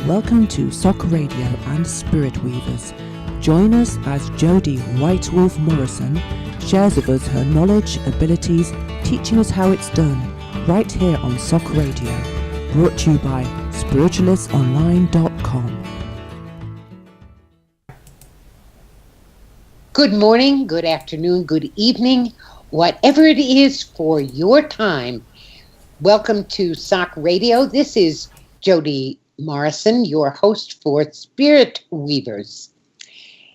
Welcome to Sock Radio and Spirit Weavers. Join us as Jody Whitewolf Morrison shares with us her knowledge, abilities, teaching us how it's done, right here on Sock Radio. Brought to you by spiritualistonline.com. Good morning, good afternoon, good evening, whatever it is for your time. Welcome to Sock Radio. This is Jody Morrison, your host for Spirit Weavers.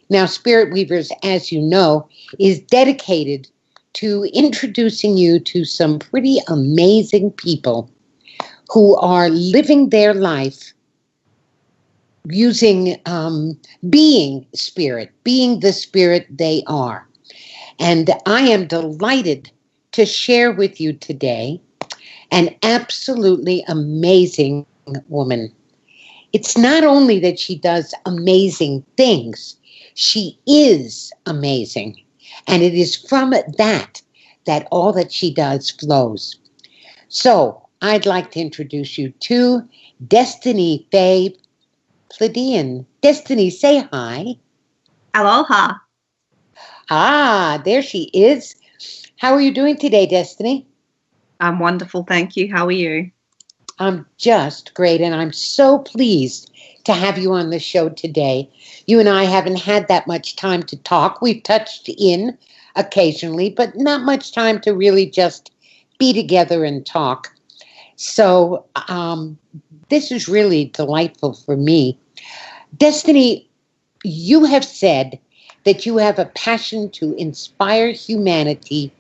Now, Spirit Weavers, as you know, is dedicated to introducing you to some pretty amazing people who are living their life using being spirit, being the spirit they are. And I am delighted to share with you today an absolutely amazing woman. It's not only that she does amazing things, she is amazing. And it is from that all that she does flows. So I'd like to introduce you to Destiny Fae Pleiadian. Destiny, say hi. Aloha. Ah, there she is. How are you doing today, Destiny? I'm wonderful, thank you. How are you? I'm just great, and I'm so pleased to have you on the show today. You and I haven't had that much time to talk. We've touched in occasionally, but not much time to really just be together and talk. So this is really delightful for me. Destiny, you have said that you have a passion to inspire humanity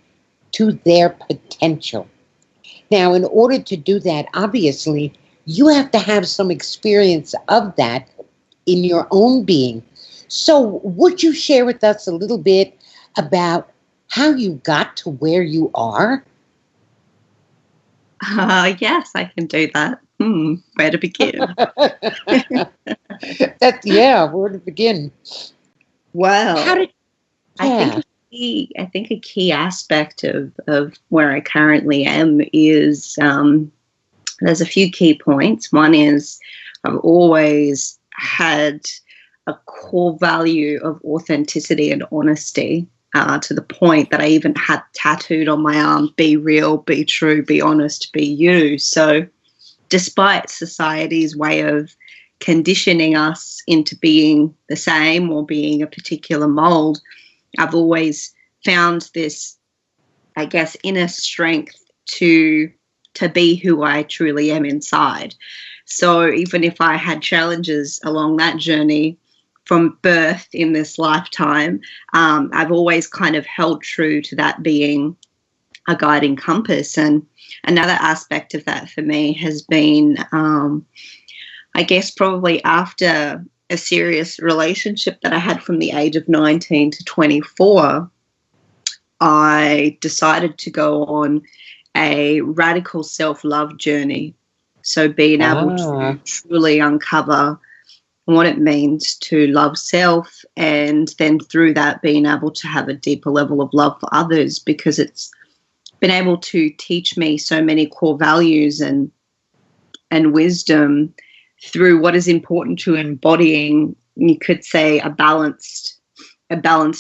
to their potential. Now, in order to do that, obviously, you have to have some experience of that in your own being. So would you share with us a little bit about how you got to where you are? Yes, I can do that. Where to begin? Where to begin? Well, I think a key aspect of where I currently am is there's a few key points. One is I've always had a core value of authenticity and honesty to the point that I even had tattooed on my arm, be real, be true, be honest, be you. So despite society's way of conditioning us into being the same or being a particular mold, I've always found this, I guess, inner strength to be who I truly am inside. So even if I had challenges along that journey from birth in this lifetime, I've always kind of held true to that being a guiding compass. And another aspect of that for me has been, I guess, probably after a serious relationship that I had from the age of 19 to 24, I decided to go on a radical self-love journey. So being able to truly uncover what it means to love self, and then through that being able to have a deeper level of love for others, because it's been able to teach me so many core values and wisdom through what is important to embodying, you could say, a balanced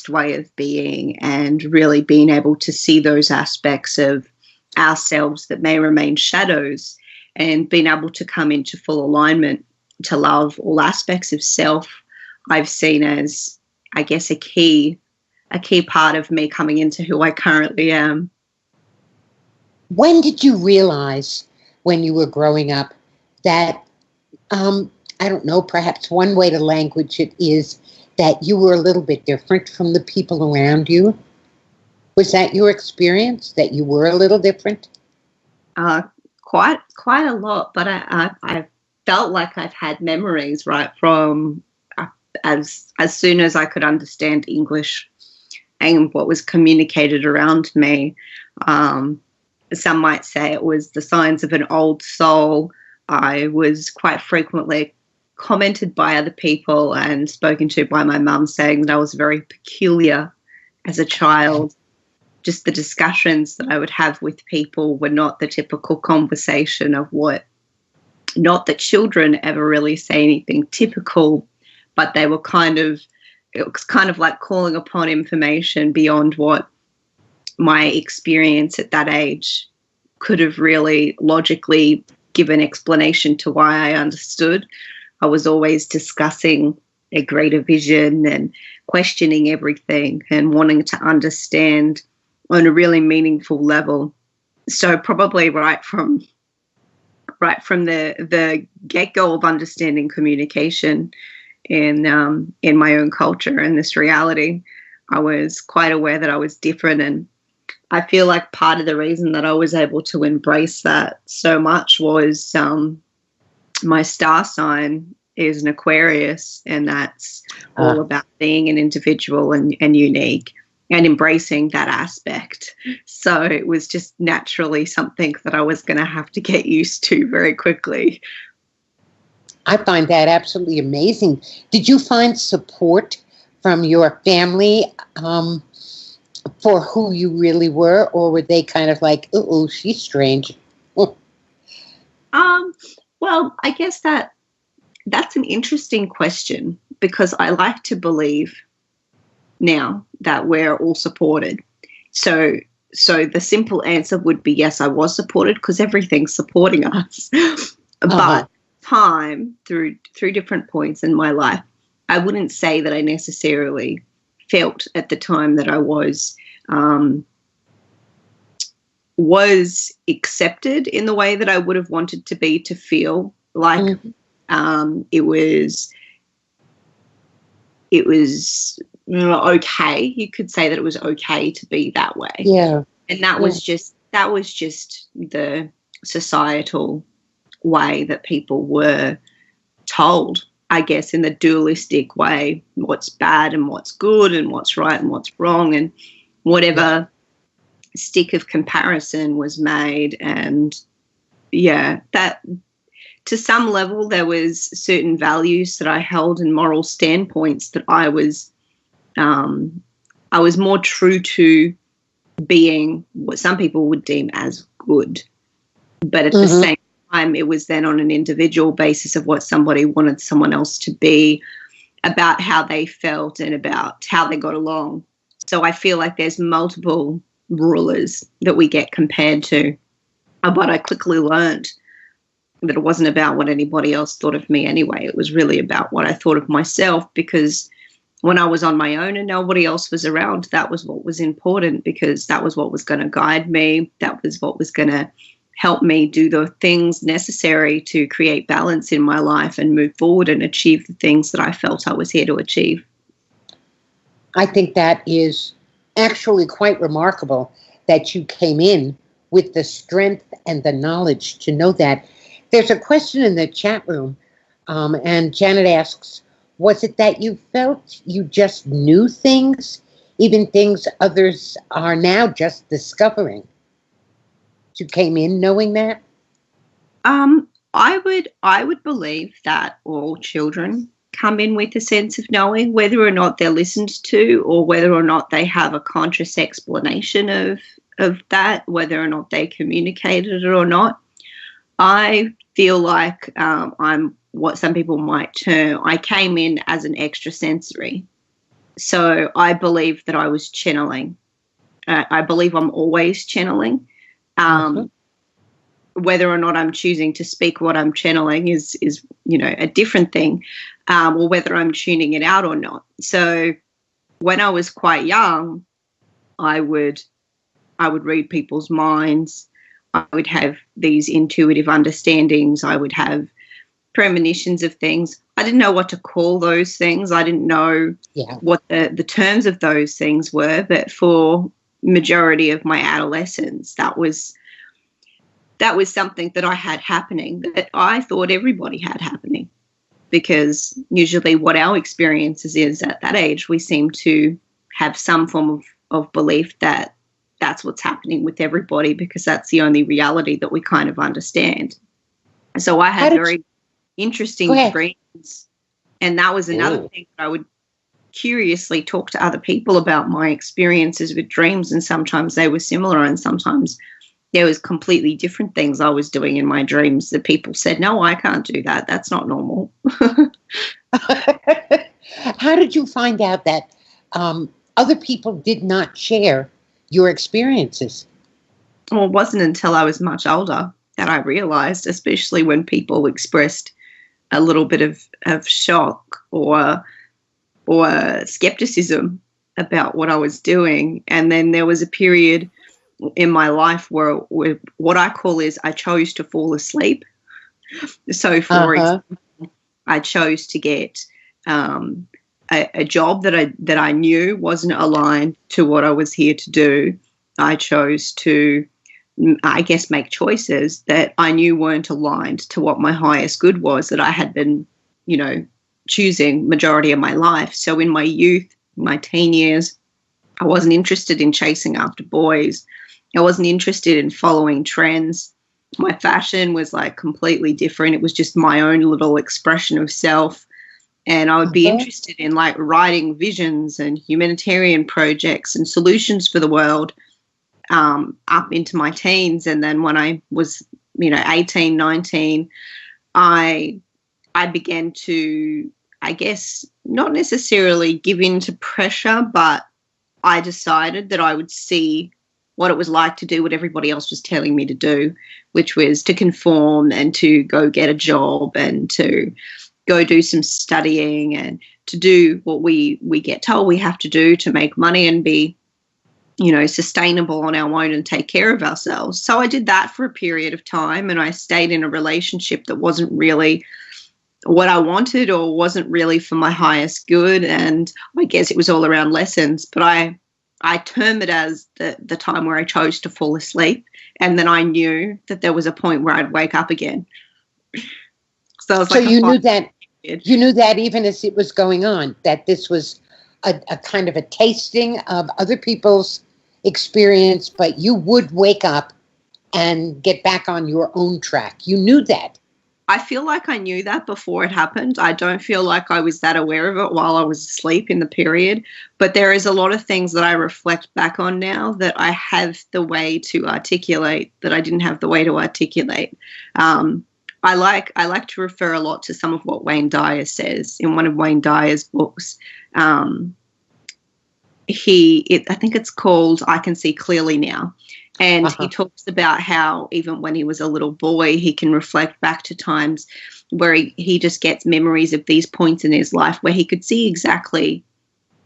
way of being, and really being able to see those aspects of ourselves that may remain shadows, and being able to come into full alignment to love all aspects of self, I've seen as, I guess, a key part of me coming into who I currently am. When did you realize, when you were growing up, that I don't know, perhaps one way to language it is that you were a little bit different from the people around you? Was that your experience, that you were a little different? Quite a lot, but I felt like I've had memories right from as soon as I could understand English and what was communicated around me. Some might say it was the signs of an old soul. I was quite frequently commented by other people and spoken to by my mum, saying that I was very peculiar as a child. Just the discussions that I would have with people were not the typical conversation of what not that children ever really say anything typical, but they were it was kind of like calling upon information beyond what my experience at that age could have really logically given explanation to why I understood. I was always discussing a greater vision and questioning everything and wanting to understand on a really meaningful level. So probably right from the get-go of understanding communication in my own culture and this reality, I was quite aware that I was different. And I feel like part of the reason that I was able to embrace that so much was my star sign is an Aquarius, and that's all about being an individual and unique and embracing that aspect. So it was just naturally something that I was going to have to get used to very quickly. I find that absolutely amazing. Did you find support from your family for who you really were, or were they kind of like, "Uh-oh, she's strange"? Well, I guess that's an interesting question, because I like to believe now that we're all supported. So the simple answer would be yes, I was supported, because everything's supporting us. But time through different points in my life, I wouldn't say that I necessarily felt at the time that I was accepted in the way that I would have wanted to be, to feel like it was okay. You could say that it was okay to be that way. Yeah. And that was just the societal way that people were told, I guess, in the dualistic way, what's bad and what's good and what's right and what's wrong, and whatever stick of comparison was made. And that to some level there was certain values that I held and moral standpoints that I was more true to being what some people would deem as good. But at the same time, it was then on an individual basis of what somebody wanted someone else to be, about how they felt and about how they got along. So I feel like there's multiple rulers that we get compared to. But I quickly learned that it wasn't about what anybody else thought of me anyway. It was really about what I thought of myself, because when I was on my own and nobody else was around, that was what was important, because that was what was going to guide me. That was what was going to help me do the things necessary to create balance in my life and move forward and achieve the things that I felt I was here to achieve. I think that is actually quite remarkable that you came in with the strength and the knowledge to know that. There's a question in the chat room, and Janet asks, was it that you felt you just knew things, even things others are now just discovering? You came in knowing that? I would believe that all children come in with a sense of knowing, whether or not they're listened to or whether or not they have a conscious explanation of that, whether or not they communicated it or not. I feel like I'm what some people might term, I came in as an extrasensory. So I believe that I was channeling. I believe I'm always channeling. Whether or not I'm choosing to speak what I'm channeling is a different thing, or whether I'm tuning it out or not. So when I was quite young, I would read people's minds. I would have these intuitive understandings. I would have premonitions of things. I didn't know what to call those things. I didn't know what the terms of those things were, but for majority of my adolescence, that was something that I had happening, that I thought everybody had happening, because usually what our experiences is at that age, we seem to have some form of belief that that's what's happening with everybody, because that's the only reality that we kind of understand. So I had very interesting dreams, and that was another thing that I would curiously talk to other people about my experiences with dreams, and sometimes they were similar and sometimes there was completely different things I was doing in my dreams that people said, no, I can't do that. That's not normal. How did you find out that other people did not share your experiences? Well, it wasn't until I was much older that I realized, especially when people expressed a little bit of shock or skepticism about what I was doing. And then there was a period in my life where what I call is I chose to fall asleep. So, for example, I chose to get a job that I knew wasn't aligned to what I was here to do. I chose to, I guess, make choices that I knew weren't aligned to what my highest good was that I had been, choosing majority of my life. So in my youth, my teen years, I wasn't interested in chasing after boys. I wasn't interested in following trends. My fashion was like completely different. It was just my own little expression of self. And I would be interested in like writing visions and humanitarian projects and solutions for the world up into my teens. And then when I was, 18, 19, I began to, I guess, not necessarily give in to pressure, but I decided that I would see what it was like to do what everybody else was telling me to do, which was to conform and to go get a job and to go do some studying and to do what we get told we have to do to make money and be, sustainable on our own and take care of ourselves. So I did that for a period of time, and I stayed in a relationship that wasn't really what I wanted or wasn't really for my highest good. And I guess it was all around lessons, but I term it as the time where I chose to fall asleep, and then I knew that there was a point where I'd wake up again. So, you knew that even as it was going on, that this was a kind of a tasting of other people's experience, but you would wake up and get back on your own track. You knew that. I feel like I knew that before it happened. I don't feel like I was that aware of it while I was asleep in the period. But there is a lot of things that I reflect back on now that I have the way to articulate that I didn't have the way to articulate. I like to refer a lot to some of what Wayne Dyer says in one of Wayne Dyer's books. I think it's called I Can See Clearly Now. And he talks about how even when he was a little boy, he can reflect back to times where he just gets memories of these points in his life where he could see exactly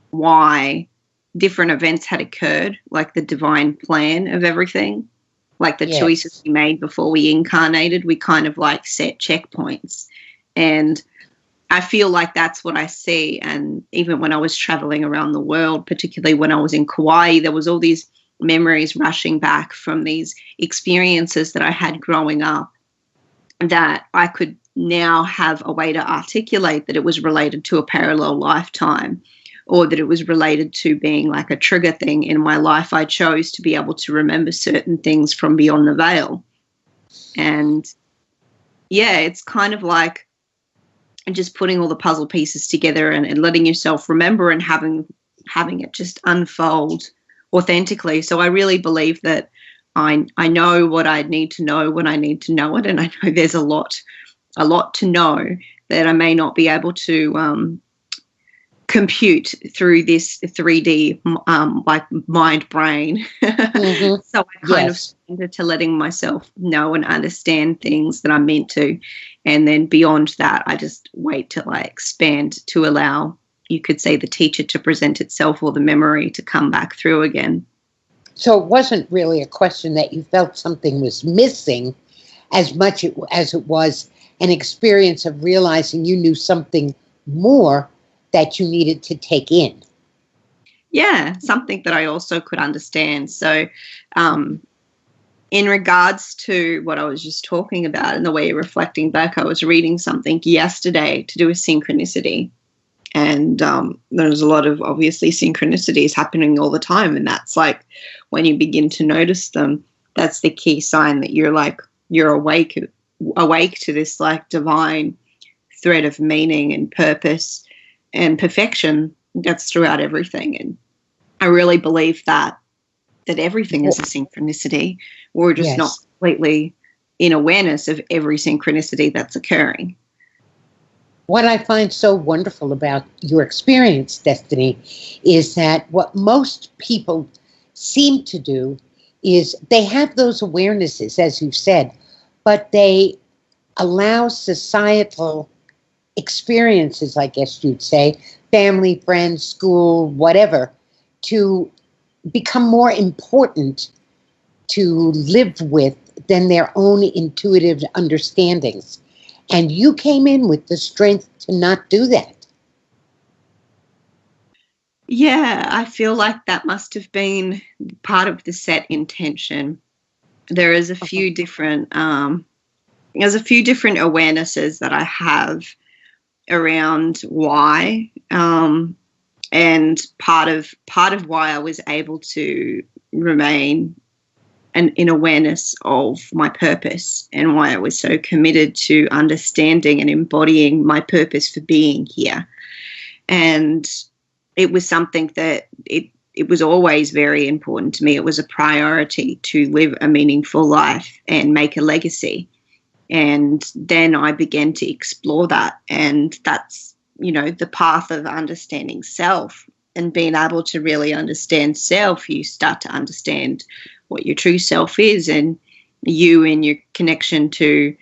why different events had occurred, like the divine plan of everything, like the choices we made before we incarnated. We kind of like set checkpoints. And I feel like that's what I see. And even when I was traveling around the world, particularly when I was in Kauai, there was all these memories rushing back from these experiences that I had growing up that I could now have a way to articulate that it was related to a parallel lifetime or that it was related to being like a trigger thing in my life. I chose to be able to remember certain things from beyond the veil. And yeah, it's kind of like just putting all the puzzle pieces together and letting yourself remember and having it just unfold authentically. So I really believe that I know what I need to know when I need to know it, and I know there's a lot to know that I may not be able to compute through this 3D like mind brain. Mm-hmm. So I kind of surrender to letting myself know and understand things that I'm meant to, and then beyond that, I just wait till I expand to allow, you could say, the teacher to present itself or the memory to come back through again. So it wasn't really a question that you felt something was missing as much as it was an experience of realizing you knew something more that you needed to take in. Yeah, something that I also could understand. So in regards to what I was just talking about and the way you're reflecting back, I was reading something yesterday to do with synchronicity. And there's a lot of, obviously, synchronicities happening all the time. And that's like when you begin to notice them, that's the key sign that you're awake to this like divine thread of meaning and purpose and perfection that's throughout everything. And I really believe that that everything is a synchronicity. We're just not completely in awareness of every synchronicity that's occurring. What I find so wonderful about your experience, Destiny, is that what most people seem to do is they have those awarenesses, as you've said, but they allow societal experiences, I guess you'd say, family, friends, school, whatever, to become more important to live with than their own intuitive understandings. And you came in with the strength to not do that. Yeah, I feel like that must have been part of the set intention. There is a few different awarenesses that I have around why, and part of why I was able to remain in awareness of my purpose, and why I was so committed to understanding and embodying my purpose for being here. And it was something that it was always very important to me. It was a priority to live a meaningful life and make a legacy. And then I began to explore that. And that's, the path of understanding self, and being able to really understand self. You start to understand what your true self is, and you and your connection to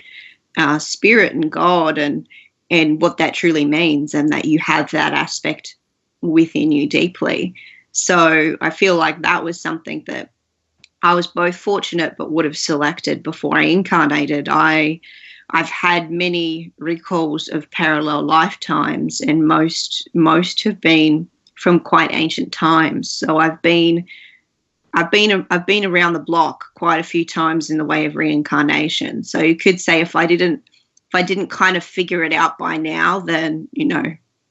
spirit and God, and what that truly means, and that you have that aspect within you deeply. So I feel like that was something that I was both fortunate but would have selected before I incarnated. I've had many recalls of parallel lifetimes, and most have been from quite ancient times. So I've been around the block quite a few times in the way of reincarnation. So you could say if I didn't kind of figure it out by now, then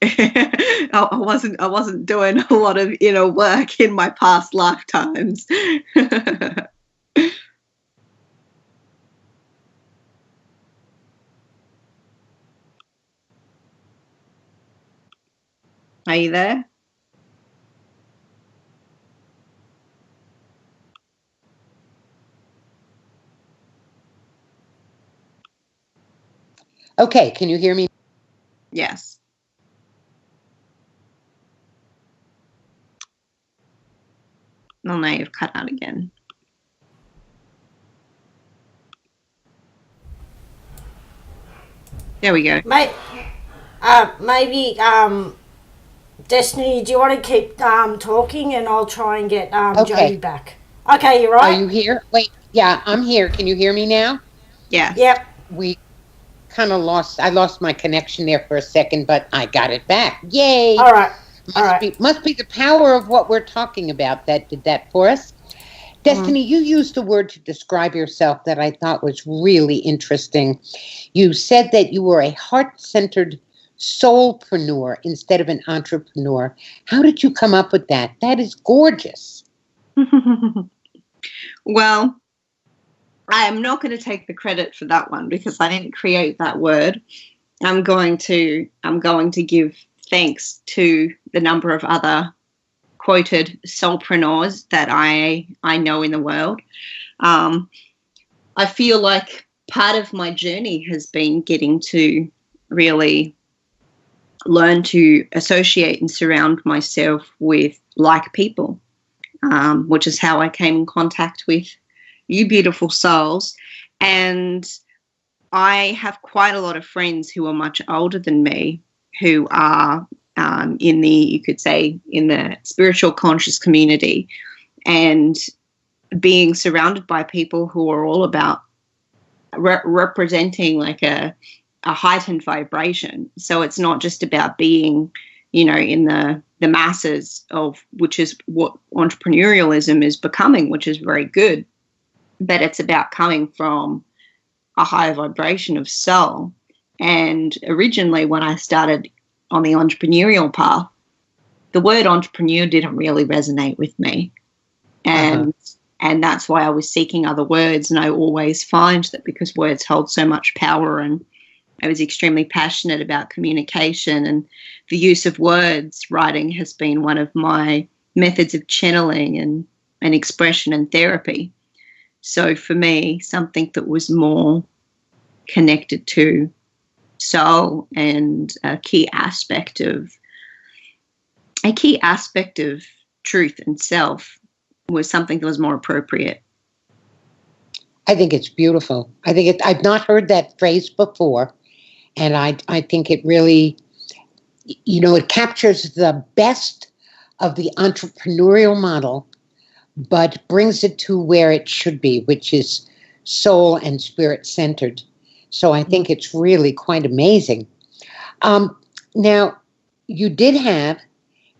I wasn't doing a lot of inner work in my past lifetimes. Are you there? Okay, can you hear me? Yes. No, now you've cut out again. There we go. Maybe, Destiny, do you want to keep talking, and I'll try and get Jody back? Okay, you're right. Are you here? Wait, yeah, I'm here. Can you hear me now? Yeah. Yep. We kind of I lost my connection there for a second, but I got it back. Yay! All right. Must be the power of what we're talking about that did that for us. Destiny, you used a word to describe yourself that I thought was really interesting. You said that you were a heart-centered soulpreneur instead of an entrepreneur. How did you come up with that? That is gorgeous. Well, I am not going to take the credit for that one, because I didn't create that word. I'm going to give thanks to the number of other quoted soulpreneurs that I know in the world. I feel like part of my journey has been getting to really learn to associate and surround myself with like people, which is how I came in contact with you beautiful souls. And I have quite a lot of friends who are much older than me, who are in the spiritual conscious community, and being surrounded by people who are all about representing like a heightened vibration. So it's not just about being, in the masses of, which is what entrepreneurialism is becoming, which is very good, but it's about coming from a higher vibration of soul. And originally, when I started on the entrepreneurial path, the word entrepreneur didn't really resonate with me. And that's why I was seeking other words. And I always find that because words hold so much power, and I was extremely passionate about communication and the use of words, writing has been one of my methods of channeling and and expression and therapy. So for me, something that was more connected to soul and a key aspect of truth and self was something that was more appropriate. I think it's beautiful. I've not heard that phrase before, and I think it really, it captures the best of the entrepreneurial model, but brings it to where it should be, which is soul and spirit centered. So I think it's really quite amazing. Now, you did have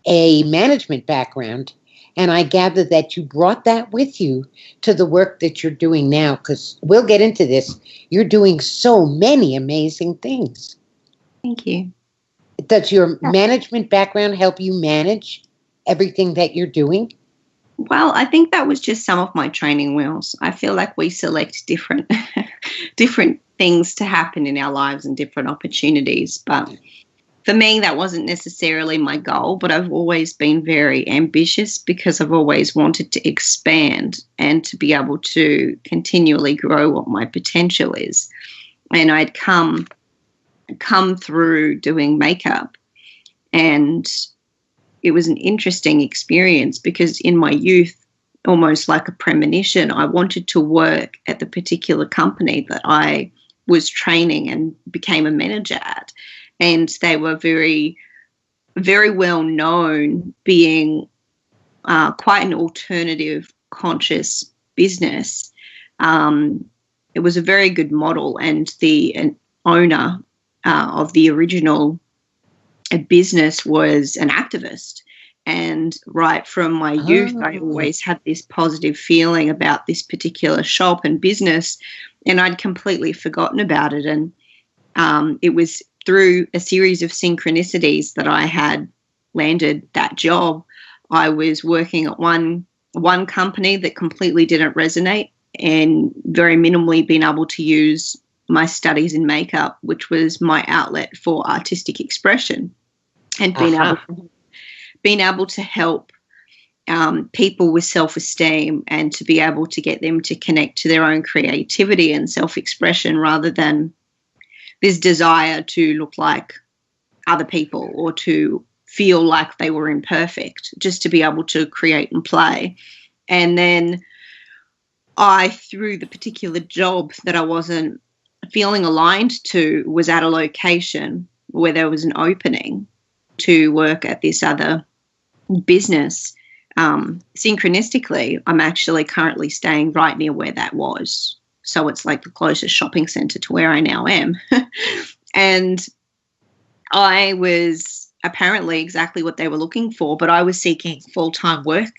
a management background, and I gather that you brought that with you to the work that you're doing now, because we'll get into this. You're doing so many amazing things. Thank you. Does your management background help you manage everything that you're doing? Well, I think that was just some of my training wheels. I feel like we select different things to happen in our lives and different opportunities. But for me, that wasn't necessarily my goal, but I've always been very ambitious because I've always wanted to expand and to be able to continually grow what my potential is. And I'd come through doing makeup, and it was an interesting experience because in my youth, almost like a premonition, I wanted to work at the particular company that I was training and became a manager at. And they were very, very well known being quite an alternative conscious business. It was a very good model, and an owner of the original business was an activist. And right from my youth, I always had this positive feeling about this particular shop and business, and I'd completely forgotten about it. And it was through a series of synchronicities that I had landed that job. I was working at one company that completely didn't resonate, and very minimally being able to use my studies in makeup, which was my outlet for artistic expression, and being able to help people with self-esteem and to be able to get them to connect to their own creativity and self-expression rather than this desire to look like other people or to feel like they were imperfect, just to be able to create and play. And then through the particular job that I wasn't feeling aligned to, was at a location where there was an opening to work at this other business. Synchronistically, I'm actually currently staying right near where that was. So it's like the closest shopping centre to where I now am. And I was apparently exactly what they were looking for, but I was seeking full-time work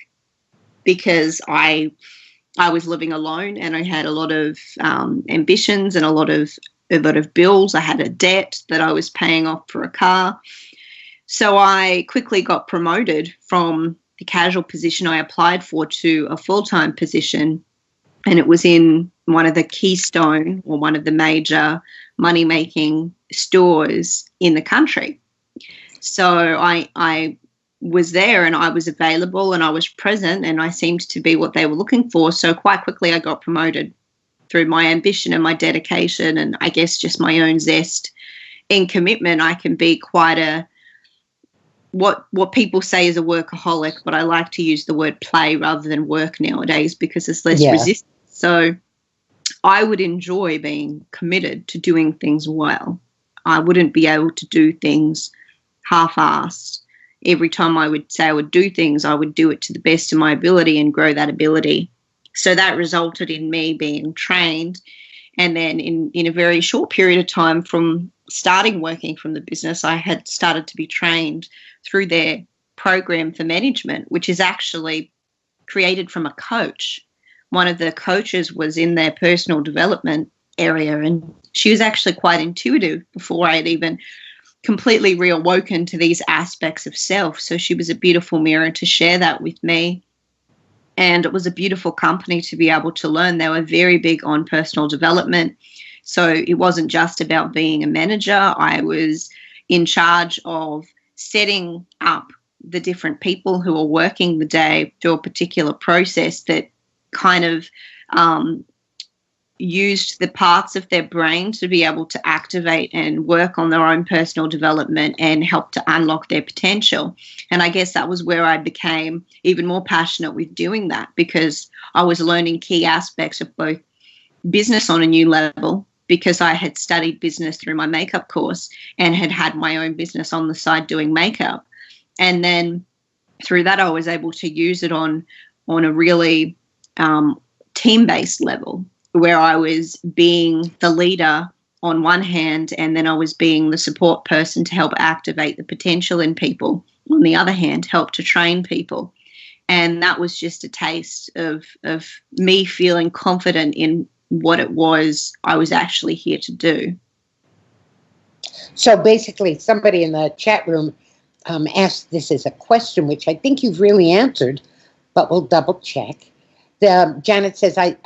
because I was living alone and I had a lot of ambitions and a lot of bills. I had a debt that I was paying off for a car. So I quickly got promoted from the casual position I applied for to a full-time position, and it was in one of the keystone or one of the major money-making stores in the country. So I was there and I was available and I was present and I seemed to be what they were looking for. So quite quickly I got promoted through my ambition and my dedication, and I guess just my own zest and commitment. I can be quite what people say is a workaholic, but I like to use the word play rather than work nowadays because there's less resistance. So I would enjoy being committed to doing things well. I wouldn't be able to do things half-assed. Every time I would say I would do things, I would do it to the best of my ability and grow that ability. So that resulted in me being trained. And then in a very short period of time from starting working from the business, I had started to be trained through their program for management, which is actually created from a coach. One of the coaches was in their personal development area, and she was actually quite intuitive before I had even completely reawoken to these aspects of self. So she was a beautiful mirror to share that with me. And it was a beautiful company to be able to learn. They were very big on personal development. So it wasn't just about being a manager. I was in charge of setting up the different people who are working the day through a particular process that kind of used the parts of their brain to be able to activate and work on their own personal development and help to unlock their potential. And I guess that was where I became even more passionate with doing that, because I was learning key aspects of both business on a new level, because I had studied business through my makeup course and had had my own business on the side doing makeup. And then through that, I was able to use it on a really team-based level, where I was being the leader on one hand, and then I was being the support person to help activate the potential in people. On the other hand, help to train people. And that was just a taste of me feeling confident in what it was I was actually here to do. So basically, somebody in the chat room asked this as a question, which I think you've really answered, but we'll double check. Janet says, I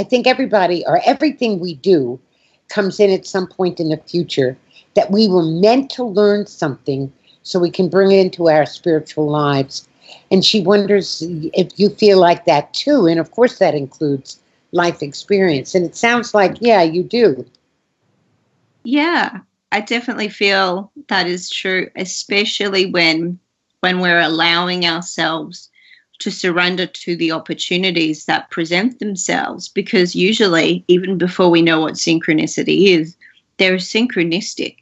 think everybody or everything we do comes in at some point in the future, that we were meant to learn something so we can bring it into our spiritual lives. And she wonders if you feel like that too. And of course that includes life experience. And it sounds like, yeah, you do. Yeah, I definitely feel that is true, especially when we're allowing ourselves to surrender to the opportunities that present themselves, because usually, even before we know what synchronicity is, they're synchronistic.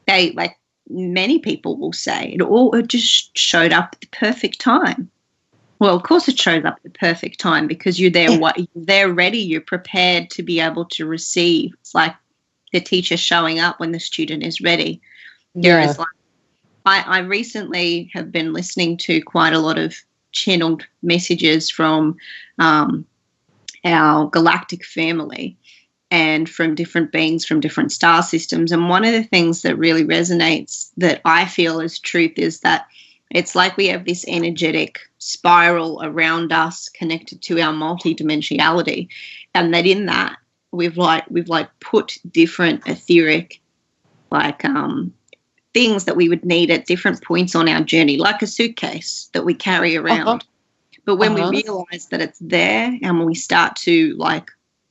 They, like many people will say, it just showed up at the perfect time. Well, of course it shows up at the perfect time, because you're there, you're there ready, you're prepared to be able to receive. It's like the teacher showing up when the student is ready. Yeah. I recently have been listening to quite a lot of channeled messages from our galactic family and from different beings from different star systems. And one of the things that really resonates, that I feel is truth, is that it's like we have this energetic spiral around us connected to our multidimensionality, and that in that we've put different etheric things that we would need at different points on our journey, like a suitcase that we carry around. But when we realize that it's there, and when we start to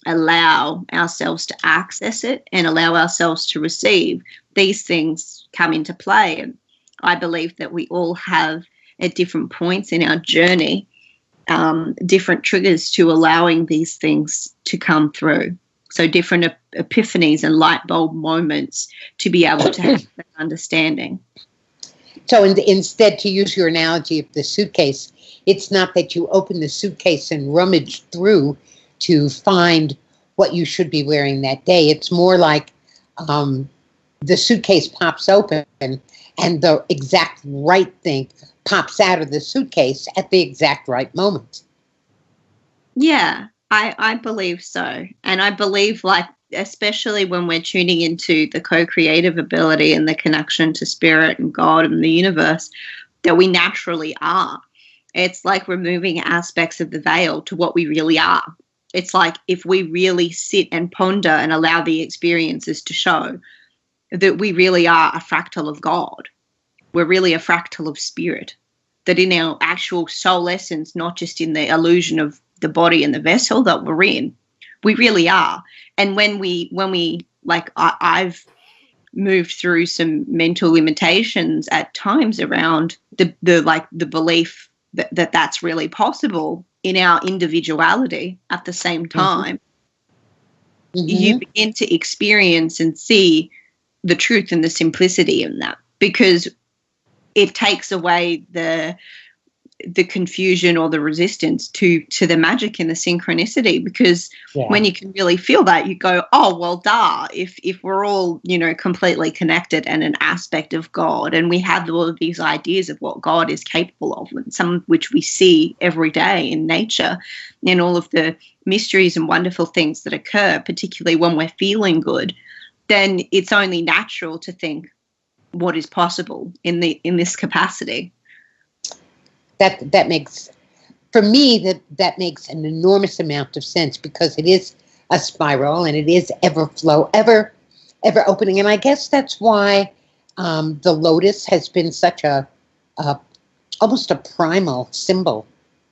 allow ourselves to access it and allow ourselves to receive, these things come into play. And I believe that we all have at different points in our journey different triggers to allowing these things to come through. So different epiphanies and light bulb moments to be able to have that understanding. So instead, to use your analogy of the suitcase, it's not that you open the suitcase and rummage through to find what you should be wearing that day. It's more like the suitcase pops open and the exact right thing pops out of the suitcase at the exact right moment. Yeah. I believe so. And I believe, especially when we're tuning into the co-creative ability and the connection to spirit and God and the universe, that we naturally are. It's like removing aspects of the veil to what we really are. It's like if we really sit and ponder and allow the experiences to show that we really are a fractal of God. We're really a fractal of spirit. That in our actual soul essence, not just in the illusion of the body and the vessel that we're in, we really are. And when we I've moved through some mental limitations at times around the belief that that's really possible in our individuality at the same time, you begin to experience and see the truth and the simplicity in that, because it takes away the confusion or the resistance to the magic and the synchronicity, because when you can really feel that, you go, oh, well, if we're all, completely connected and an aspect of God, and we have all of these ideas of what God is capable of, and some of which we see every day in nature, and all of the mysteries and wonderful things that occur, particularly when we're feeling good, then it's only natural to think what is possible in this capacity. That makes, for me, that makes an enormous amount of sense, because it is a spiral and it is ever opening. And I guess that's why the Lotus has been such a almost a primal symbol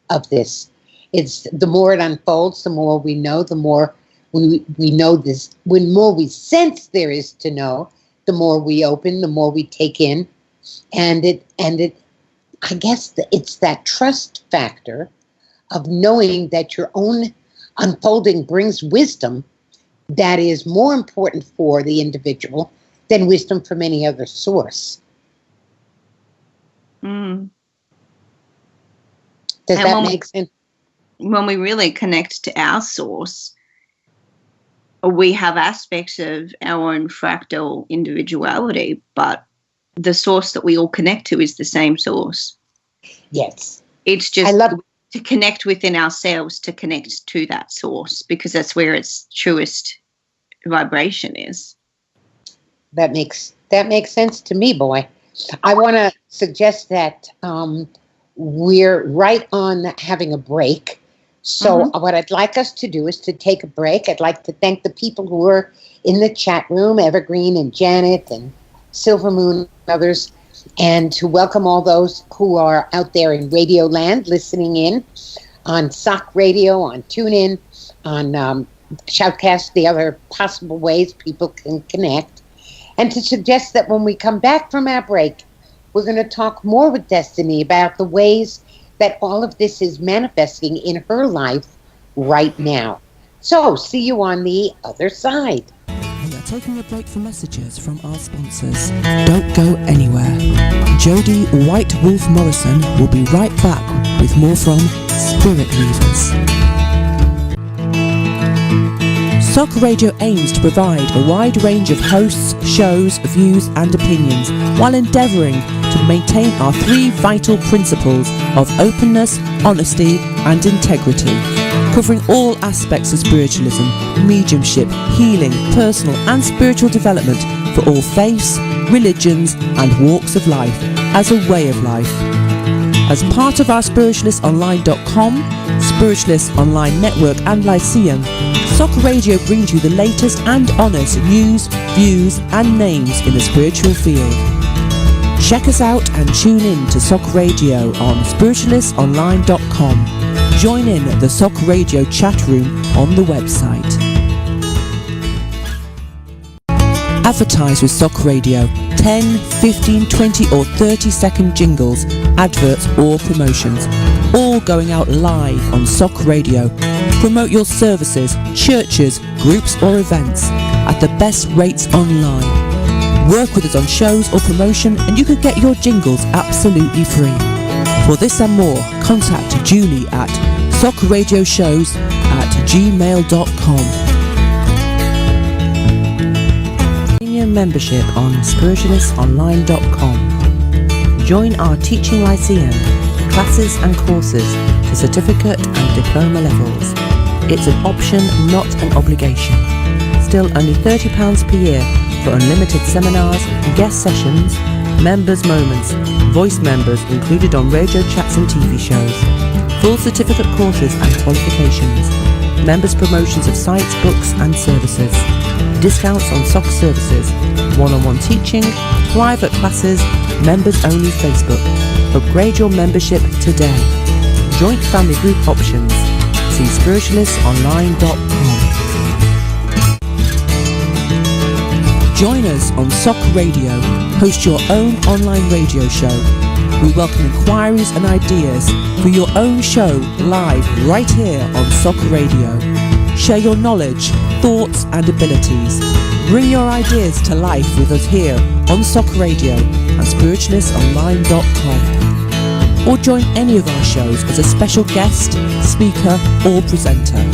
of this. It's the more it unfolds, the more we know, the more we know this. When more we sense there is to know, the more we open, the more we take in, and it. I guess it's that trust factor of knowing that your own unfolding brings wisdom that is more important for the individual than wisdom from any other source. Mm. Does that make sense? When we really connect to our source, we have aspects of our own fractal individuality, but the source that we all connect to is the same source. Yes. It's just to connect within ourselves, to connect to that source, because that's where its truest vibration is. That makes sense to me, boy. I want to suggest that we're right on having a break. So what I'd like us to do is to take a break. I'd like to thank the people who are in the chat room, Evergreen and Janet and Silver Moon and others, and to welcome all those who are out there in Radio Land listening in on SOC Radio, on TuneIn, on Shoutcast, the other possible ways people can connect, and to suggest that when we come back from our break, we're going to talk more with Destiny about the ways that all of this is manifesting in her life right now. So, see you on the other side. We are taking a break for messages from our sponsors. Don't go anywhere. Jody Whitewolf Morrison will be right back with more from Spirit Weavers. SOC Radio aims to provide a wide range of hosts, shows, views and opinions while endeavouring to maintain our three vital principles of openness, honesty and integrity, covering all aspects of spiritualism, mediumship, healing, personal and spiritual development for all faiths, religions and walks of life as a way of life. As part of our spiritualistonline.com, Spiritualist Online Network and Lyceum, SOC Radio brings you the latest and honest news, views and names in the spiritual field. Check us out and tune in to SOC Radio on spiritualistonline.com. Join in the SOC Radio chat room on the website. Advertise with SOC Radio. 10, 15, 20 or 30-second jingles, adverts or promotions, all going out live on SOC Radio. Promote your services, churches, groups or events at the best rates online. Work with us on shows or promotion and you could get your jingles absolutely free. For this and more, contact Julie at socradioshows@gmail.com. Membership on spiritualistonline.com. Join our teaching lyceum, classes and courses to certificate and diploma levels. It's an option, not an obligation. Still only £30 per year for unlimited seminars, guest sessions, members' moments, voice members included on radio chats and TV shows, full certificate courses and qualifications, members' promotions of sites, books and services, discounts on SOC services, one-on-one teaching, private classes, members-only Facebook. Upgrade your membership today. Joint family group options. See spiritualistonline.com. Join us on SOC Radio. Host your own online radio show. We welcome inquiries and ideas for your own show live right here on SOC Radio. Share your knowledge, thoughts and abilities. Bring your ideas to life with us here on SOC Radio and spiritualistonline.com. Or join any of our shows as a special guest, speaker or presenter.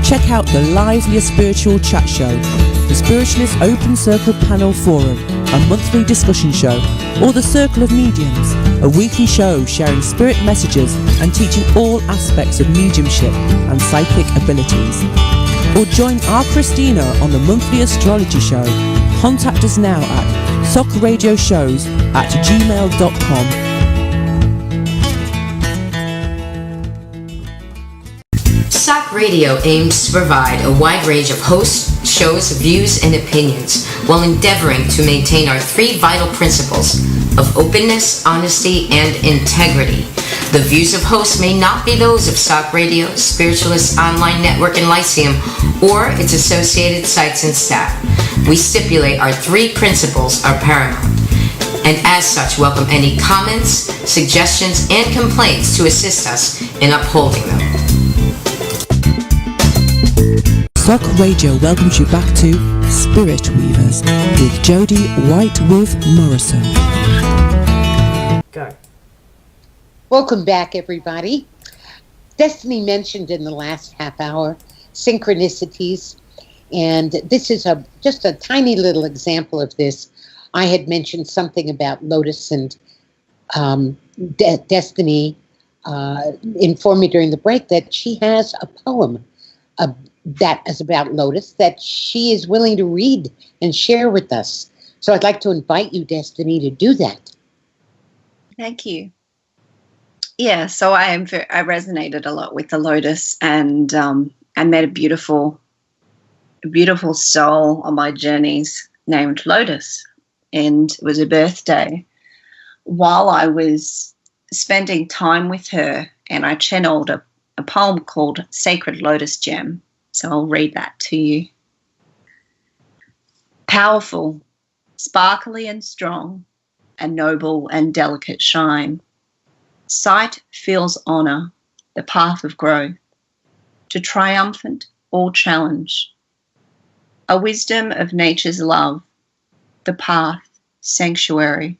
Check out the liveliest spiritual chat show, the Spiritualist Open Circle Panel Forum, a monthly discussion show, or the Circle of Mediums, a weekly show sharing spirit messages and teaching all aspects of mediumship and psychic abilities. Or join our Christina on the monthly astrology show. Contact us now at socradioshows@gmail.com. SOC Radio aims to provide a wide range of hosts, shows, views, and opinions while endeavoring to maintain our three vital principles of openness, honesty, and integrity. The views of hosts may not be those of SOC Radio, Spiritualist Online Network, and Lyceum, or its associated sites and staff. We stipulate our three principles are paramount, and as such welcome any comments, suggestions, and complaints to assist us in upholding them. SOC Radio welcomes you back to Spirit Weavers with Jody Whitewolf Morrison. Go. Welcome back, everybody. Destiny mentioned in the last half hour synchronicities, and this is just a tiny little example of this. I had mentioned something about Lotus and Destiny informed me during the break that she has a poem that is about Lotus that she is willing to read and share with us. So I'd like to invite you, Destiny, to do that. Thank you. Yeah, so I resonated a lot with the Lotus, and I met a beautiful soul on my journeys named Lotus, and it was her birthday. While I was spending time with her, and I channeled a poem called Sacred Lotus Gem. So I'll read that to you. Powerful, sparkly and strong, a noble and delicate shine. Sight feels honour, the path of growth, to triumphant all challenge. A wisdom of nature's love, the path, sanctuary,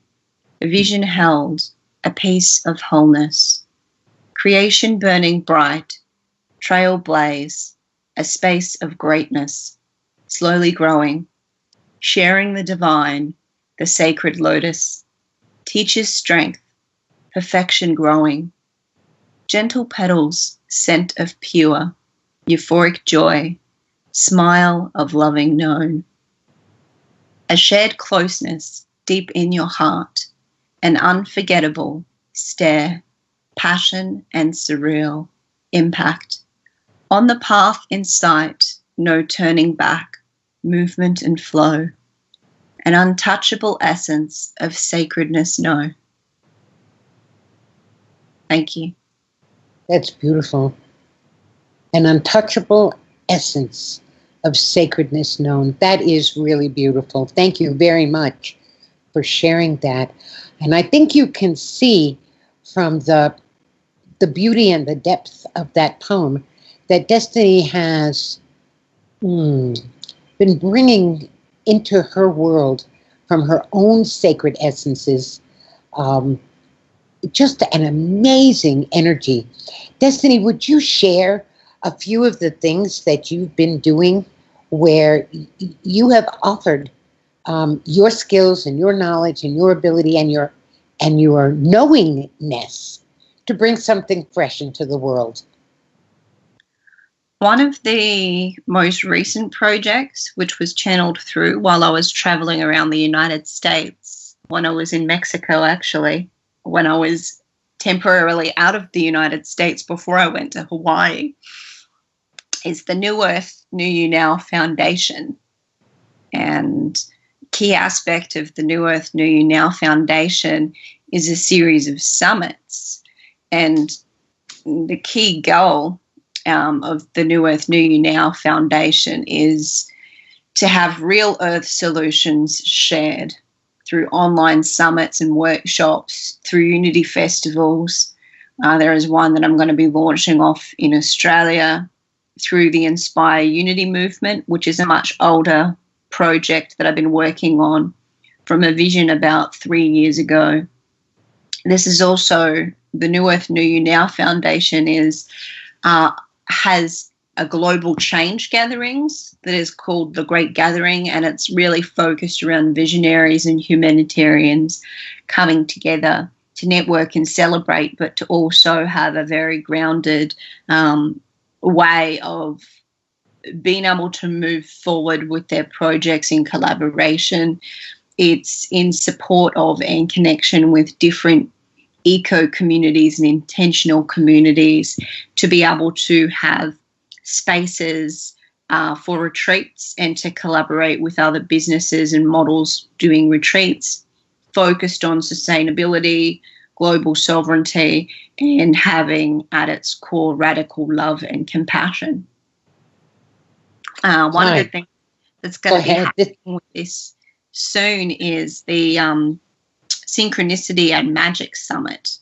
a vision held, a piece of wholeness. Creation burning bright, trail blaze, a space of greatness, slowly growing, sharing the divine, the sacred lotus, teaches strength, perfection growing, gentle petals, scent of pure, euphoric joy, smile of loving known. A shared closeness deep in your heart, an unforgettable stare, passion and surreal impact. On the path in sight, no turning back, movement and flow, an untouchable essence of sacredness know. Thank you. That's beautiful. An untouchable essence of sacredness known. That is really beautiful. Thank you very much for sharing that. And I think you can see from the beauty and the depth of that poem that Destiny has been bringing into her world from her own sacred essences just an amazing energy. Destiny, would you share a few of the things that you've been doing where you have offered your skills and your knowledge and your ability and your knowingness to bring something fresh into the world? One of the most recent projects, which was channeled through while I was traveling around the United States, when I was in Mexico, actually, when I was temporarily out of the United States before I went to Hawaii, is the New Earth, New You Now Foundation. And key aspect of the New Earth, New You Now Foundation is a series of summits. And the key goal of the New Earth, New You Now Foundation is to have real earth solutions shared through online summits and workshops, through unity festivals. There is one that I'm going to be launching off in Australia through the Inspire Unity movement, which is a much older project that I've been working on from a vision about 3 years ago. This is also the New Earth, New You Now Foundation has a global change gatherings that is called The Great Gathering, and it's really focused around visionaries and humanitarians coming together to network and celebrate, but to also have a very grounded way of being able to move forward with their projects in collaboration. It's in support of and connection with different eco communities and intentional communities to be able to have spaces for retreats and to collaborate with other businesses and models doing retreats focused on sustainability, global sovereignty, and having at its core radical love and compassion. One of the things that's going to be happening with this soon is the Synchronicity and Magic Summit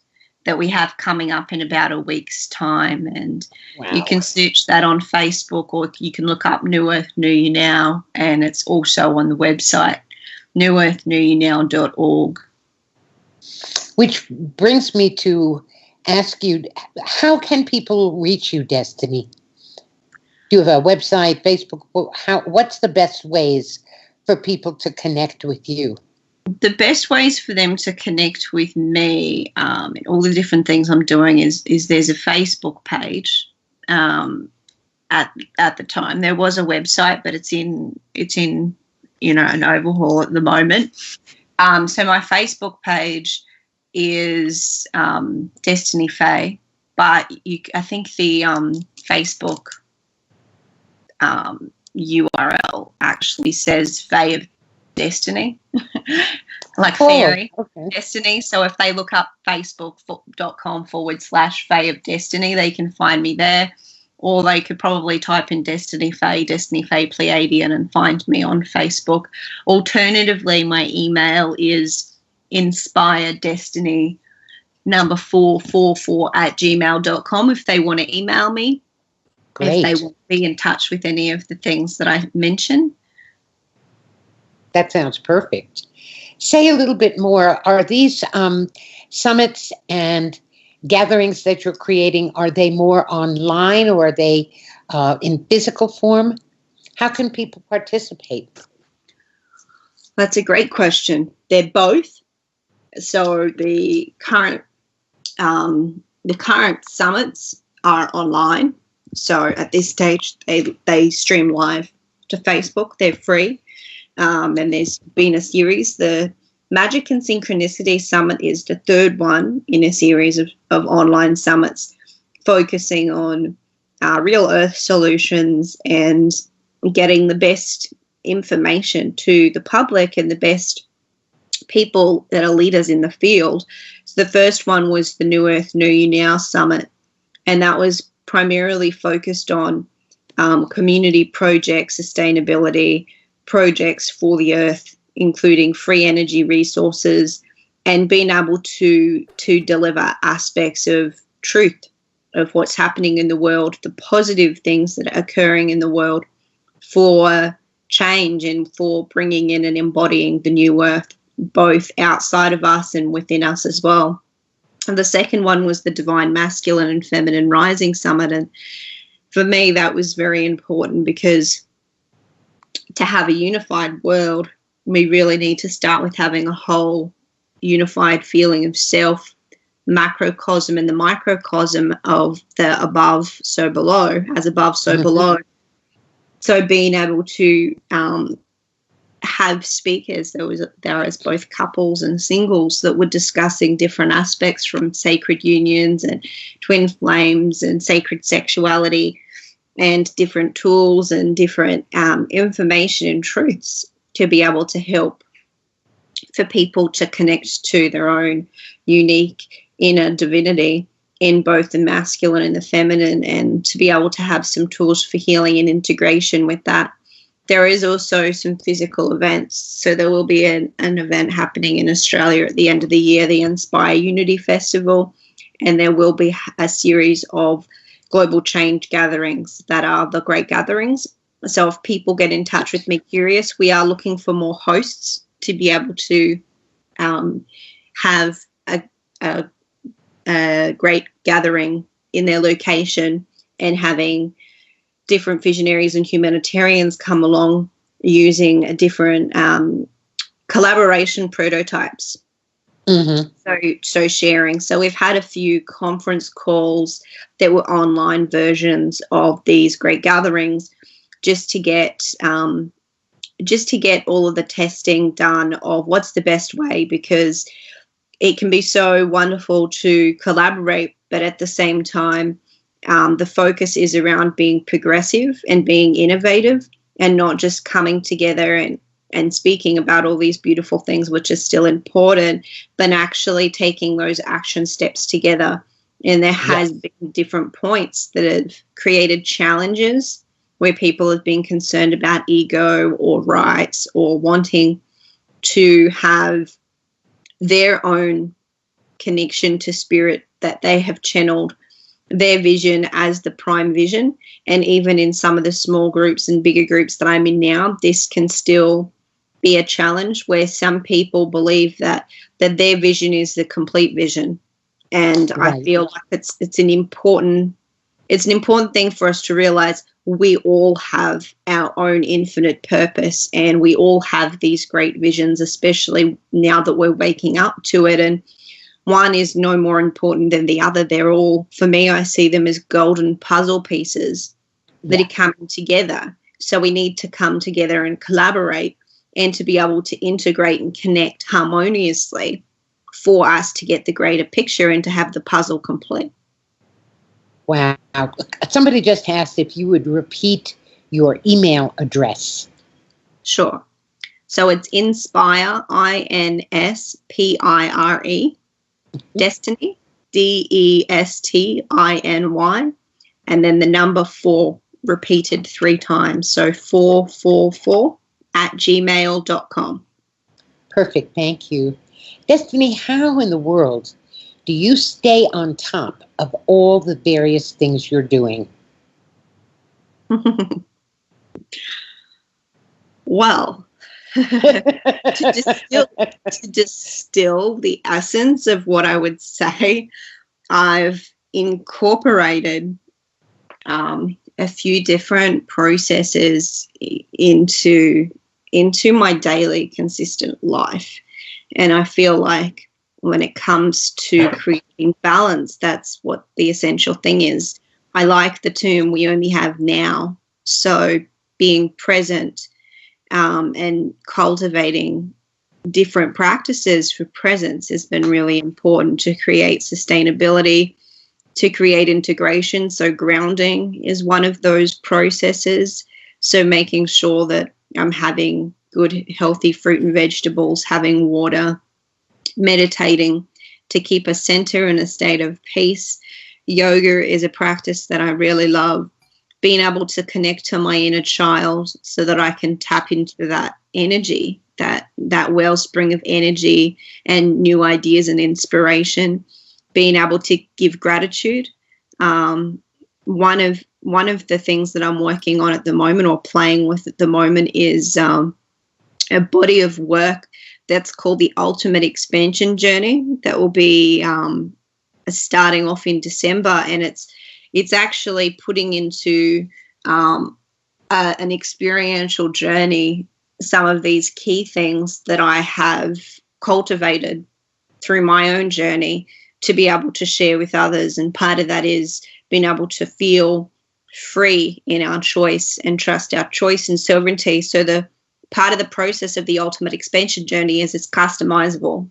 that we have coming up in about a week's time. And you can search that on Facebook, or you can look up New Earth, New You Now, and it's also on the website, newearthnewyounow.org. Which brings me to ask you, how can people reach you, Destiny? Do you have a website, Facebook? What's the best ways for people to connect with you? The best ways for them to connect with me, and all the different things I'm doing, is there's a Facebook page. At the time, there was a website, but it's in an overhaul at the moment. So my Facebook page is Destiny Fae, but I think the Facebook URL actually says Fae of Destiny, like fairy destiny. So if they look up facebook.com/Fae of Destiny, they can find me there, or they could probably type in Destiny Fae Pleiadian, and find me on Facebook. Alternatively, my email is inspiredestiny444@gmail.com if they want to email me. Great. If they want to be in touch with any of the things that I mentioned. That sounds perfect. Say a little bit more. Are these summits and gatherings that you're creating, are they more online, or are they in physical form? How can people participate? That's a great question. They're both. So the current summits are online. So at this stage, they stream live to Facebook. They're free. And there's been a series. The Magic and Synchronicity Summit is the third one in a series of online summits focusing on real Earth solutions and getting the best information to the public and the best people that are leaders in the field. So the first one was the New Earth, New You Now Summit, and that was primarily focused on community projects, sustainability projects for the Earth, including free energy resources, and being able to deliver aspects of truth of what's happening in the world, the positive things that are occurring in the world for change and for bringing in and embodying the new Earth, both outside of us and within us as well. And the second one was the Divine Masculine and Feminine Rising Summit. And for me, that was very important, because to have a unified world, we really need to start with having a whole unified feeling of self, macrocosm and the microcosm of the above, so below, as above, so below. So being able to have speakers, there was both couples and singles that were discussing different aspects from sacred unions and twin flames and sacred sexuality, and different tools and different information and truths to be able to help for people to connect to their own unique inner divinity in both the masculine and the feminine, and to be able to have some tools for healing and integration with that. There is also some physical events. So there will be an event happening in Australia at the end of the year, the Inspire Unity Festival, and there will be a series of global change gatherings that are the Great Gatherings. So if people get in touch with me curious, we are looking for more hosts to be able to have a great gathering in their location, and having different visionaries and humanitarians come along using different collaboration prototypes. So sharing. So we've had a few conference calls that were online versions of these great gatherings, just to get all of the testing done of what's the best way, because it can be so wonderful to collaborate, but at the same time, the focus is around being progressive and being innovative, and not just coming together and speaking about all these beautiful things, which is still important, but actually taking those action steps together. And there has been different points that have created challenges where people have been concerned about ego or rights or wanting to have their own connection to spirit, that they have channeled their vision as the prime vision. And even in some of the small groups and bigger groups that I'm in now, this can still be a challenge where some people believe that their vision is the complete vision. And I feel like it's an important thing for us to realize we all have our own infinite purpose, and we all have these great visions, especially now that we're waking up to it. And one is no more important than the other. They're all, for me, I see them as golden puzzle pieces that are coming together. So we need to come together and collaborate, and to be able to integrate and connect harmoniously for us to get the greater picture and to have the puzzle complete. Wow. Somebody just asked if you would repeat your email address. Sure. So it's Inspire, INSPIRE, Destiny, DESTINY, and then the number 4 repeated 3 times. So 444 @gmail.com. Perfect. Thank you. Destiny, how in the world do you stay on top of all the various things you're doing? Well, to distill the essence of what I would say, I've incorporated a few different processes into my daily consistent life. And I feel like when it comes to creating balance, that's what the essential thing is. I like the term we only have now. So being present and cultivating different practices for presence has been really important to create sustainability, to create integration. So grounding is one of those processes. So making sure that I'm having good, healthy fruit and vegetables, having water, meditating to keep a center and a state of peace. Yoga is a practice that I really love. Being able to connect to my inner child so that I can tap into that energy, that wellspring of energy and new ideas and inspiration. Being able to give gratitude. One of the things that I'm working on at the moment, or playing with at the moment, is a body of work that's called the Ultimate Expansion Journey. That will be starting off in December, and it's actually putting into an experiential journey some of these key things that I have cultivated through my own journey to be able to share with others. And part of that is being able to feel free in our choice and trust our choice and sovereignty. So the part of the process of the Ultimate Expansion Journey is it's customizable,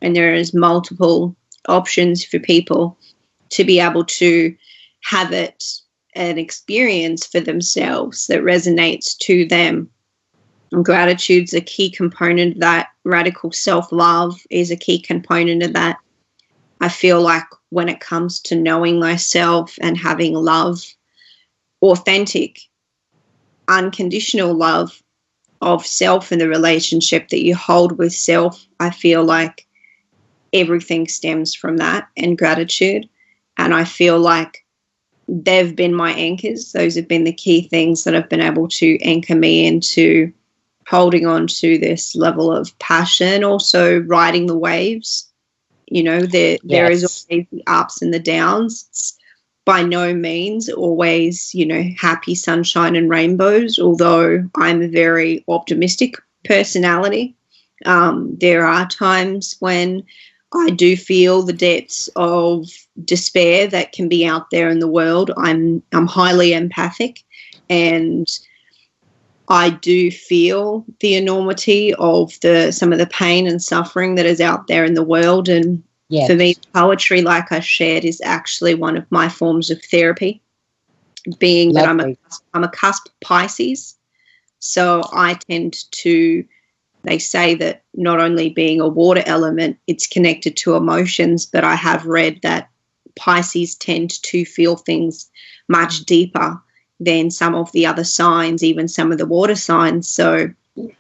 and there is multiple options for people to be able to have an experience for themselves that resonates to them. And gratitude's a key component of that. Radical self-love is a key component of that. I feel like when it comes to knowing thyself and having love, authentic, unconditional love of self and the relationship that you hold with self, I feel like everything stems from that and gratitude. And I feel like they've been my anchors. Those have been the key things that have been able to anchor me into holding on to this level of passion, also riding the waves. You know, there is always the ups and the downs. It's by no means always, happy sunshine and rainbows, although I'm a very optimistic personality. There are times when I do feel the depths of despair that can be out there in the world. I'm highly empathic, and I do feel the enormity of some of the pain and suffering that is out there in the world. And Yes. For me, poetry, like I shared, is actually one of my forms of therapy, being Lovely. that I'm a cusp Pisces. So I tend to, they say that not only being a water element, it's connected to emotions, but I have read that Pisces tend to feel things much deeper than some of the other signs, even some of the water signs. So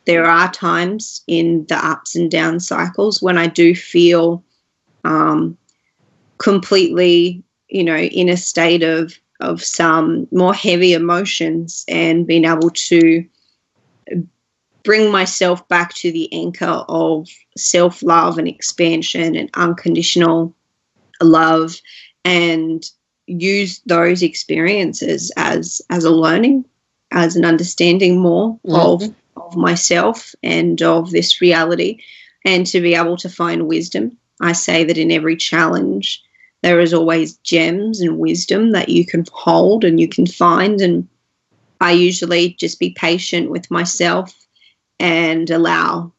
there are times in the ups and down cycles when I do feel completely, in a state of some more heavy emotions, and being able to bring myself back to the anchor of self-love and expansion and unconditional love, and use those experiences as a learning, as an understanding more of myself and of this reality, and to be able to find wisdom. I say that in every challenge there is always gems and wisdom that you can hold and you can find, and I usually just be patient with myself and allow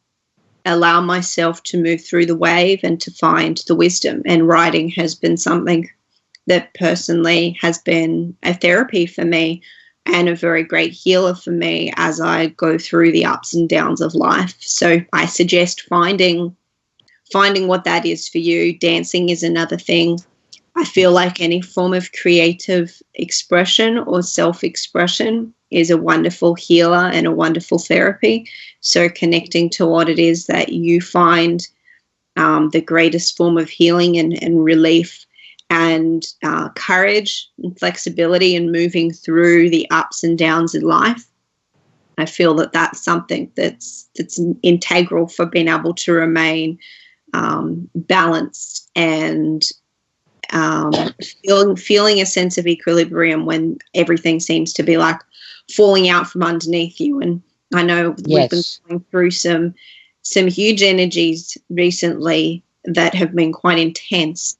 myself to move through the wave and to find the wisdom. And writing has been something that personally has been a therapy for me and a very great healer for me as I go through the ups and downs of life. So I suggest finding what that is for you. Dancing is another thing. I feel like any form of creative expression or self-expression is a wonderful healer and a wonderful therapy. So connecting to what it is that you find the greatest form of healing and relief, and courage and flexibility in moving through the ups and downs in life. I feel that that's something that's integral for being able to remain balanced and feeling a sense of equilibrium when everything seems to be like falling out from underneath you. And I know we've been going through some huge energies recently that have been quite intense,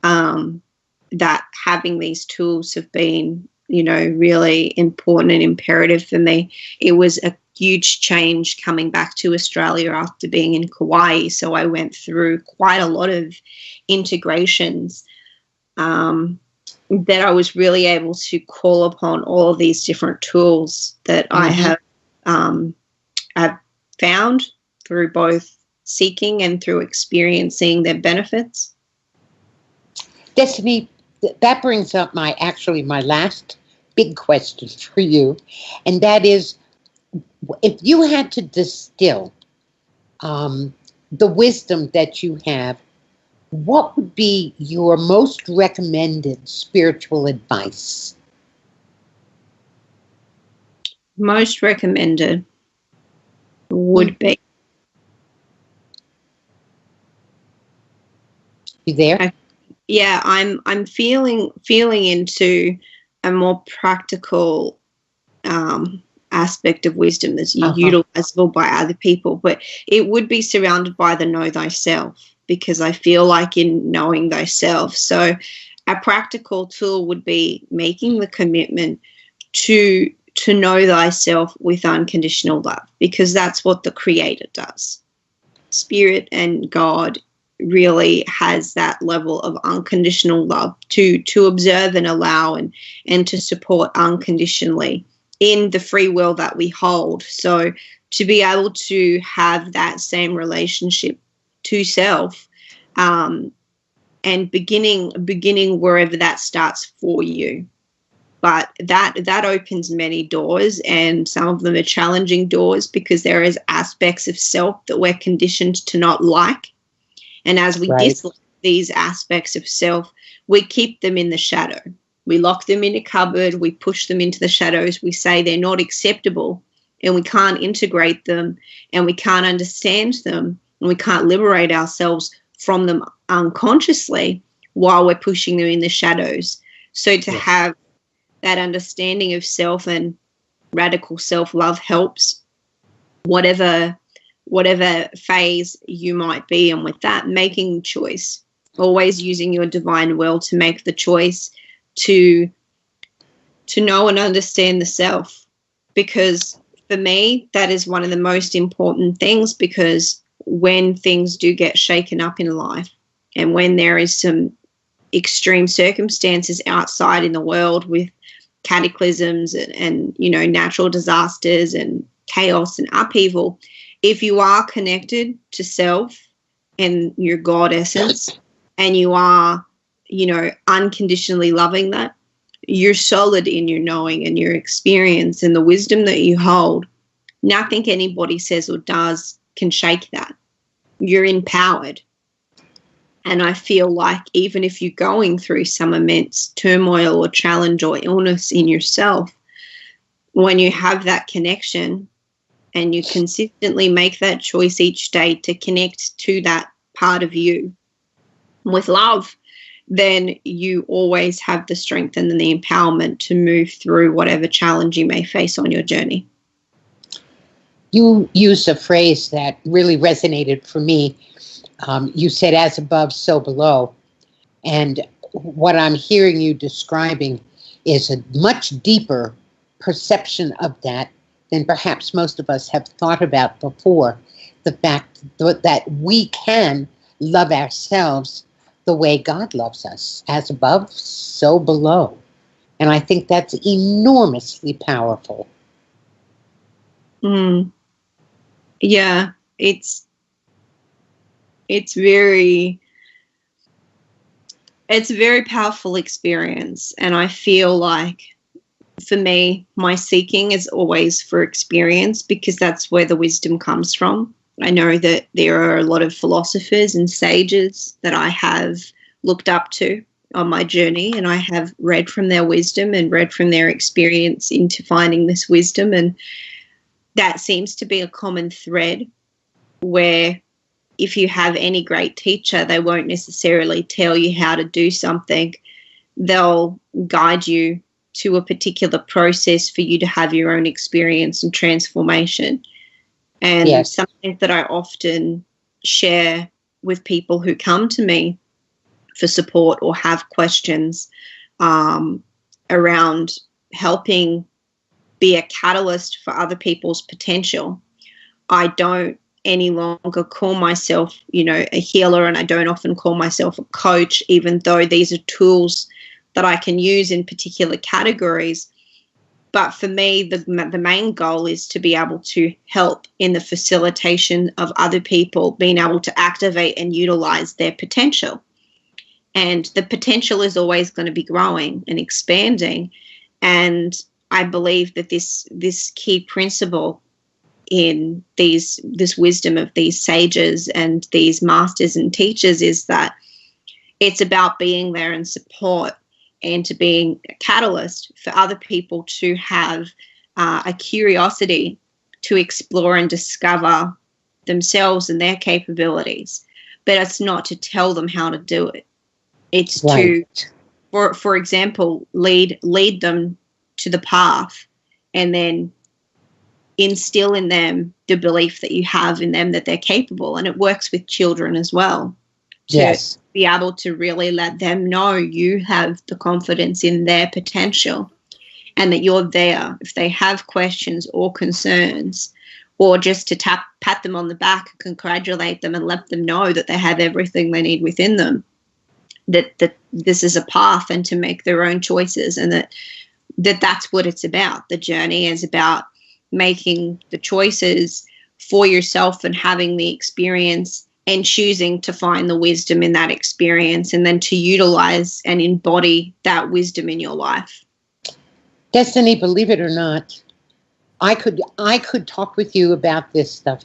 that having these tools have been, really important and imperative for me. It was a huge change coming back to Australia after being in Kauai. So I went through quite a lot of integrations that I was really able to call upon all of these different tools that I have found through both seeking and through experiencing their benefits. Destiny, that brings up my last big question for you, and that is, if you had to distill the wisdom that you have, what would be your most recommended spiritual advice? Most recommended would be. You there? Yeah, I'm feeling into a more practical aspect of wisdom that's utilizable by other people, but it would be surrounded by the know thyself, because I feel like in knowing thyself. So a practical tool would be making the commitment to know thyself with unconditional love, because that's what the Creator does. Spirit and God really has that level of unconditional love to observe and allow and to support unconditionally in the free will that we hold. So to be able to have that same relationship to self, and beginning wherever that starts for you. But that opens many doors, and some of them are challenging doors because there is aspects of self that we're conditioned to not like. And as we dislike these aspects of self, we keep them in the shadow. We lock them in a cupboard, we push them into the shadows, we say they're not acceptable, and we can't integrate them, and we can't understand them, and we can't liberate ourselves from them unconsciously while we're pushing them in the shadows. So to have that understanding of self and radical self-love helps whatever phase you might be in with that, making the choice, always using your divine will to make the choice to know and understand the self. Because for me, that is one of the most important things, because when things do get shaken up in life And when there is some extreme circumstances outside in the world with cataclysms and natural disasters and chaos and upheaval, if you are connected to self and your God essence, and you are, unconditionally loving that, you're solid in your knowing and your experience and the wisdom that you hold. Nothing anybody says or does can shake that. You're empowered. And I feel like even if you're going through some immense turmoil or challenge or illness in yourself, when you have that connection and you consistently make that choice each day to connect to that part of you with love, then you always have the strength and the empowerment to move through whatever challenge you may face on your journey. You used a phrase that really resonated for me. You said, as above, so below. And what I'm hearing you describing is a much deeper perception of that than perhaps most of us have thought about before. The fact that we can love ourselves the way God loves us, as above, so below. And I think that's enormously powerful. Yeah, it's a very powerful experience. And I feel like, for me, my seeking is always for experience, because that's where the wisdom comes from. I know that there are a lot of philosophers and sages that I have looked up to on my journey, and I have read from their wisdom and read from their experience into finding this wisdom. And that seems to be a common thread, where if you have any great teacher, they won't necessarily tell you how to do something. They'll guide you to a particular process for you to have your own experience and transformation. And yes, something that I often share with people who come to me for support or have questions around helping be a catalyst for other people's potential. I don't any longer call myself, a healer, and I don't often call myself a coach, even though these are tools that I can use in particular categories. But for me, the main goal is to be able to help in the facilitation of other people being able to activate and utilize their potential. And the potential is always going to be growing and expanding. And I believe that this key principle in this wisdom of these sages and these masters and teachers is that it's about being there in support and to being a catalyst for other people to have a curiosity to explore and discover themselves and their capabilities. But it's not to tell them how to do it. It's right. to, for example, lead them to the path, and then instill in them the belief that you have in them that they're capable. And it works with children as well. Yes. To be able to really let them know you have the confidence in their potential and that you're there if they have questions or concerns, or just to pat them on the back and congratulate them and let them know that they have everything they need within them, that this is a path, and to make their own choices, and that's what it's about. The journey is about making the choices for yourself and having the experience and choosing to find the wisdom in that experience, and then to utilize and embody that wisdom in your life. Destiny, believe it or not, I could talk with you about this stuff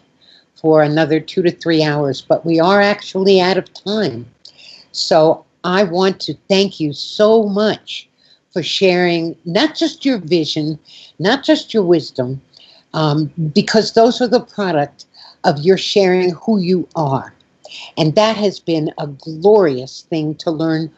for another 2 to 3 hours, but we are actually out of time. So I want to thank you so much for sharing not just your vision, not just your wisdom, because those are the product of your sharing who you are. And that has been a glorious thing to learn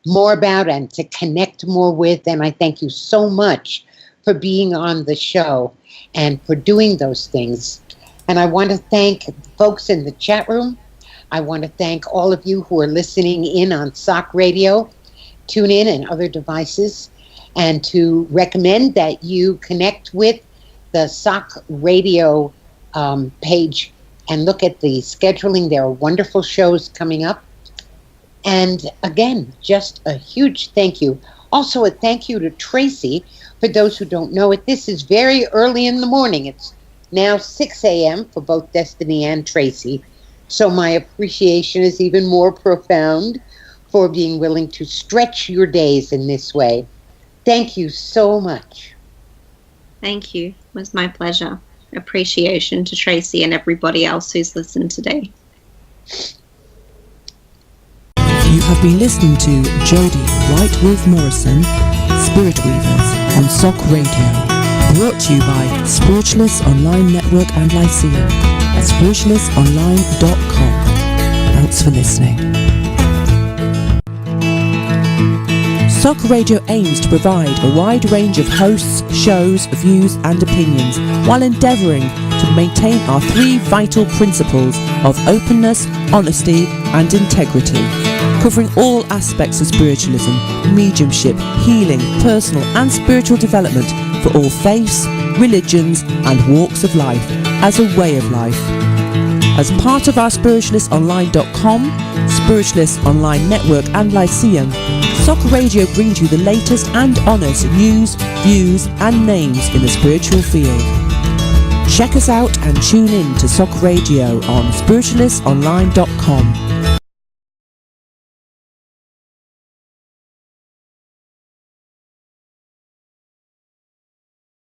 more about and to connect more with. And I thank you so much for being on the show and for doing those things. And I want to thank folks in the chat room. I want to thank all of you who are listening in on SOC Radio, TuneIn, and other devices, and to recommend that you connect with the SOC Radio page and look at the scheduling. There are wonderful shows coming up. And again, just a huge thank you. Also a thank you to Tracy. For those who don't know it, this is very early in the morning. It's now 6 a.m. for both Destiny and Tracy. So my appreciation is even more profound for being willing to stretch your days in this way. Thank you so much. Thank you. It was my pleasure. Appreciation to Tracy and everybody else who's listened today. You have been listening to Jody Whitewolf Morrison, Spirit Weavers on SOC Radio, brought to you by Spiritualists Online Network and Lyceum at spiritualistonline.com. Thanks for listening. SOC Radio aims to provide a wide range of hosts, shows, views and opinions while endeavouring to maintain our three vital principles of openness, honesty and integrity, covering all aspects of spiritualism, mediumship, healing, personal and spiritual development for all faiths, religions and walks of life as a way of life. As part of our spiritualistonline.com, Spiritualist Online Network and Lyceum, SOC Radio brings you the latest and honest news, views and names in the spiritual field. Check us out and tune in to SOC Radio on spiritualistonline.com.